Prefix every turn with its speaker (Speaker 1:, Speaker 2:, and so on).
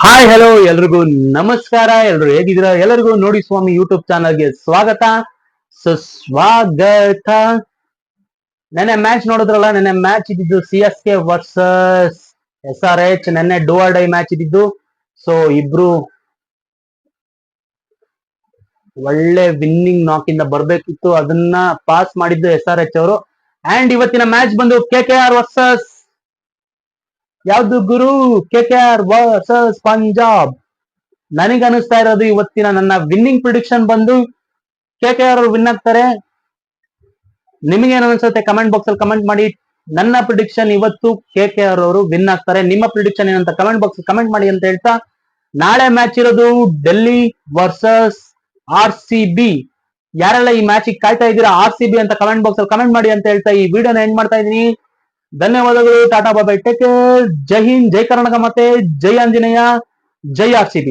Speaker 1: Hi hello ಎಲ್ರಿಗೂ ನಮಸ್ಕಾರ. ಎಲ್ರು ಹೇಗಿದ್ದೀರಾ? ಎಲ್ಲರಿಗೂ ನೋಡಿ ಸ್ವಾಮಿ ಯೂಟ್ಯೂಬ್ ಚಾನಲ್ಗೆ ಸ್ವಾಗತ ಸುಸ್ವಾಗತ. ನೆನ್ನೆ ಮ್ಯಾಚ್ ನೋಡಿದ್ರಲ್ಲ, ನೆನ್ನೆ ಮ್ಯಾಚ್ ಇದ್ದಿದ್ದು CSK ವರ್ಸಸ್ SRH. ನೆನ್ನೆ ಡೂ ಆರ್ ಡೈ ಮ್ಯಾಚ್ ಇದ್ದಿದ್ದು. ಸೊ ಇಬ್ರು ಒಳ್ಳೆ ವಿನ್ನಿಂಗ್ ನಾಕ್ ಇಂದ ಬರ್ಬೇಕಿತ್ತು, ಅದನ್ನ ಪಾಸ್ ಮಾಡಿದ್ದು SRH ಅವರು. ಅಂಡ್ ಇವತ್ತಿನ ಮ್ಯಾಚ್ ಬಂದು KKR ವರ್ಸಸ್ ಯಾವ್ದು ಗುರು? KKR versus Punjab. ನನಗೆ ಅನಿಸ್ತಾ ಇರೋದು ಇವತ್ತಿನ ನನ್ನ ವಿನ್ನಿಂಗ್ ಪ್ರಿಡಿಕ್ಷನ್ ಬಂದು KKR ಅವರು ವಿನ್ ಆಗ್ತಾರೆ. ನಿಮಗೇನು ಅನ್ಸುತ್ತೆ ಕಮೆಂಟ್ ಬಾಕ್ಸ್ ಅಲ್ಲಿ ಕಮೆಂಟ್ ಮಾಡಿ. ನನ್ನ ಪ್ರಿಡಿಕ್ಷನ್ ಇವತ್ತು KKR ಅವರು ವಿನ್ ಆಗ್ತಾರೆ. ನಿಮ್ಮ ಪ್ರಿಡಿಕ್ಷನ್ ಏನಂತ ಕಮೆಂಟ್ ಬಾಕ್ಸ್ ಕಮೆಂಟ್ ಮಾಡಿ ಅಂತ ಹೇಳ್ತಾ, ನಾಳೆ ಮ್ಯಾಚ್ ಇರೋದು ಡೆಲ್ಲಿ ವರ್ಸಸ್ RCB. ಯಾರೆಲ್ಲ ಈ ಮ್ಯಾಚ್ ಕಾಯ್ತಾ ಇದ್ದೀರಾ RCB ಅಂತ ಕಮೆಂಟ್ ಬಾಕ್ಸ್ ಅಲ್ಲಿ ಕಮೆಂಟ್ ಮಾಡಿ ಅಂತ ಹೇಳ್ತಾ ಈ ವಿಡಿಯೋನ ಎಂಡ್ ಮಾಡ್ತಾ ಇದೀನಿ. ಧನ್ಯವಾದಗಳು. ಟಾಟಾ ಬಾಯ್, ಟೇಕ್ ಕೇರ್. ಜೈ ಹಿಂದ್, ಜೈ ಕರ್ನಾಟಕ, ಮತ್ತೆ ಜೈ ಆಂಜನೇಯ, ಜೈ RCB.